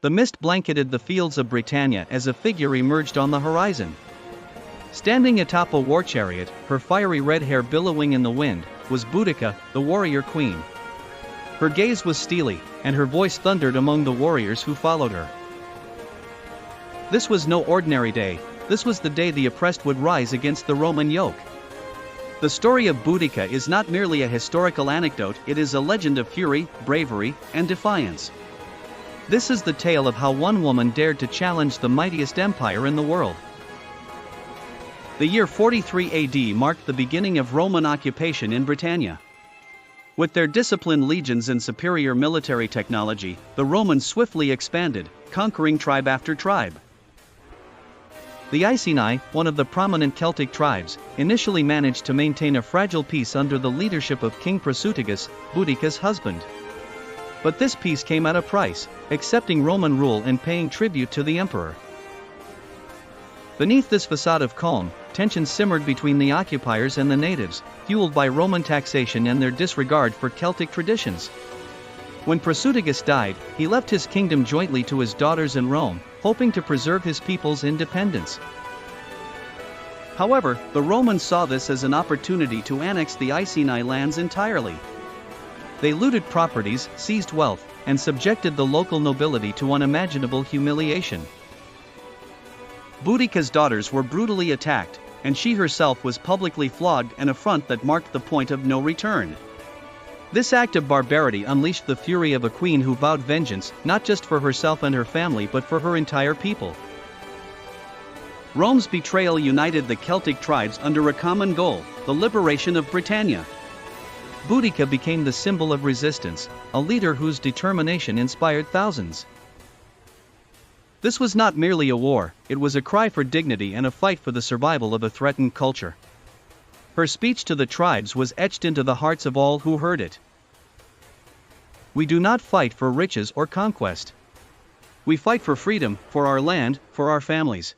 The mist blanketed the fields of Britannia as a figure emerged on the horizon. Standing atop a war chariot, her fiery red hair billowing in the wind, was Boudica, the warrior queen. Her gaze was steely, and her voice thundered among the warriors who followed her. This was no ordinary day, this was the day the oppressed would rise against the Roman yoke. The story of Boudica is not merely a historical anecdote, it is a legend of fury, bravery, and defiance. This is the tale of how one woman dared to challenge the mightiest empire in the world. The year 43 AD marked the beginning of Roman occupation in Britannia. With their disciplined legions and superior military technology, the Romans swiftly expanded, conquering tribe after tribe. The Iceni, one of the prominent Celtic tribes, initially managed to maintain a fragile peace under the leadership of King Prasutagus, Boudica's husband. But this peace came at a price, accepting Roman rule and paying tribute to the emperor. Beneath this facade of calm, tensions simmered between the occupiers and the natives, fueled by Roman taxation and their disregard for Celtic traditions. When Prasutagus died, he left his kingdom jointly to his daughters in Rome, hoping to preserve his people's independence. However, the Romans saw this as an opportunity to annex the Iceni lands entirely. They looted properties, seized wealth, and subjected the local nobility to unimaginable humiliation. Boudica's daughters were brutally attacked, and she herself was publicly flogged, an affront that marked the point of no return. This act of barbarity unleashed the fury of a queen who vowed vengeance, not just for herself and her family but for her entire people. Rome's betrayal united the Celtic tribes under a common goal, the liberation of Britannia. Boudica became the symbol of resistance, a leader whose determination inspired thousands. This was not merely a war, it was a cry for dignity and a fight for the survival of a threatened culture. Her speech to the tribes was etched into the hearts of all who heard it. We do not fight for riches or conquest. We fight for freedom, for our land, for our families.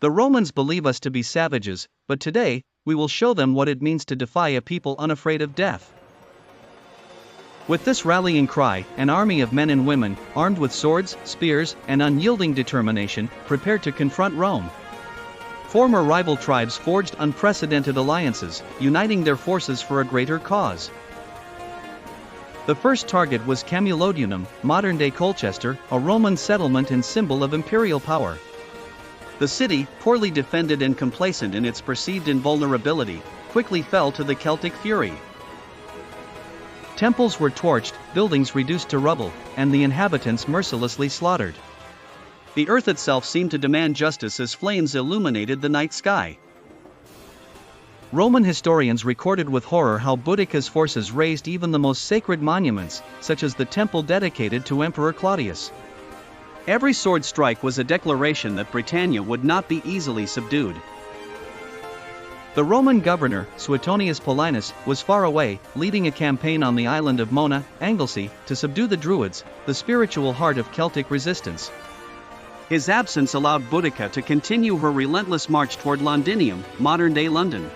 The Romans believe us to be savages, but today, we will show them what it means to defy a people unafraid of death. With this rallying cry, an army of men and women, armed with swords, spears, and unyielding determination, prepared to confront Rome. Former rival tribes forged unprecedented alliances, uniting their forces for a greater cause. The first target was Camulodunum, modern-day Colchester, a Roman settlement and symbol of imperial power. The city, poorly defended and complacent in its perceived invulnerability, quickly fell to the Celtic fury. Temples were torched, buildings reduced to rubble, and the inhabitants mercilessly slaughtered. The earth itself seemed to demand justice as flames illuminated the night sky. Roman historians recorded with horror how Boudica's forces razed even the most sacred monuments, such as the temple dedicated to Emperor Claudius. Every sword strike was a declaration that Britannia would not be easily subdued. The Roman governor, Suetonius Paulinus, was far away, leading a campaign on the island of Mona, Anglesey, to subdue the Druids, the spiritual heart of Celtic resistance. His absence allowed Boudica to continue her relentless march toward Londinium, modern-day London.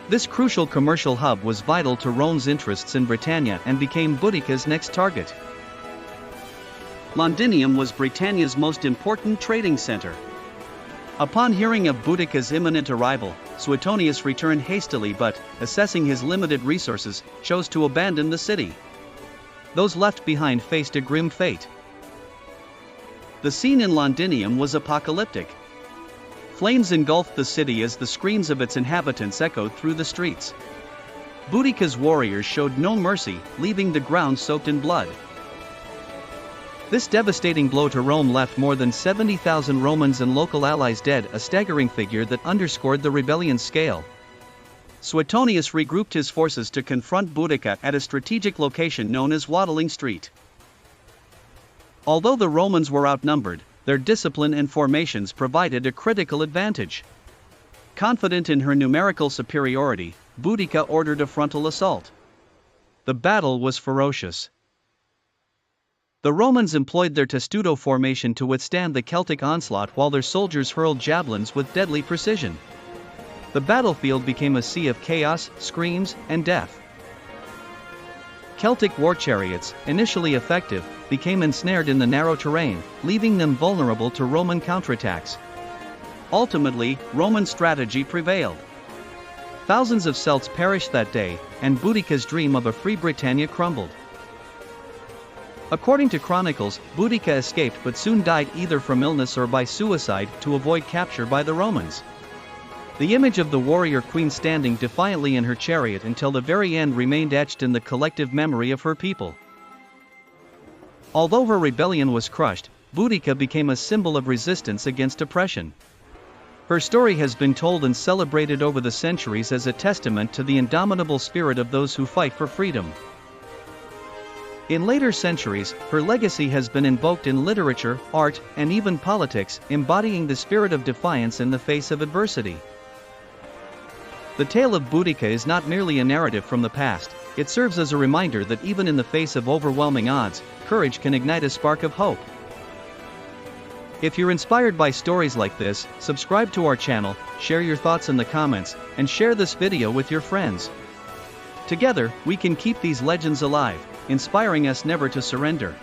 This crucial commercial hub was vital to Rome's interests in Britannia and became Boudica's next target. Londinium was Britannia's most important trading center. Upon hearing of Boudica's imminent arrival, Suetonius returned hastily but, assessing his limited resources, chose to abandon the city. Those left behind faced a grim fate. The scene in Londinium was apocalyptic. Flames engulfed the city as the screams of its inhabitants echoed through the streets. Boudica's warriors showed no mercy, leaving the ground soaked in blood. This devastating blow to Rome left more than 70,000 Romans and local allies dead, a staggering figure that underscored the rebellion's scale. Suetonius regrouped his forces to confront Boudica at a strategic location known as Watling Street. Although the Romans were outnumbered, their discipline and formations provided a critical advantage. Confident in her numerical superiority, Boudica ordered a frontal assault. The battle was ferocious. The Romans employed their testudo formation to withstand the Celtic onslaught while their soldiers hurled javelins with deadly precision. The battlefield became a sea of chaos, screams, and death. Celtic war chariots, initially effective, became ensnared in the narrow terrain, leaving them vulnerable to Roman counterattacks. Ultimately, Roman strategy prevailed. Thousands of Celts perished that day, and Boudica's dream of a free Britannia crumbled. According to chronicles, Boudica escaped but soon died either from illness or by suicide to avoid capture by the Romans. The image of the warrior queen standing defiantly in her chariot until the very end remained etched in the collective memory of her people. Although her rebellion was crushed, Boudica became a symbol of resistance against oppression. Her story has been told and celebrated over the centuries as a testament to the indomitable spirit of those who fight for freedom. In later centuries, her legacy has been invoked in literature, art, and even politics, embodying the spirit of defiance in the face of adversity. The tale of Boudica is not merely a narrative from the past, it serves as a reminder that even in the face of overwhelming odds, courage can ignite a spark of hope. If you're inspired by stories like this, subscribe to our channel, share your thoughts in the comments, and share this video with your friends. Together, we can keep these legends alive, inspiring us never to surrender.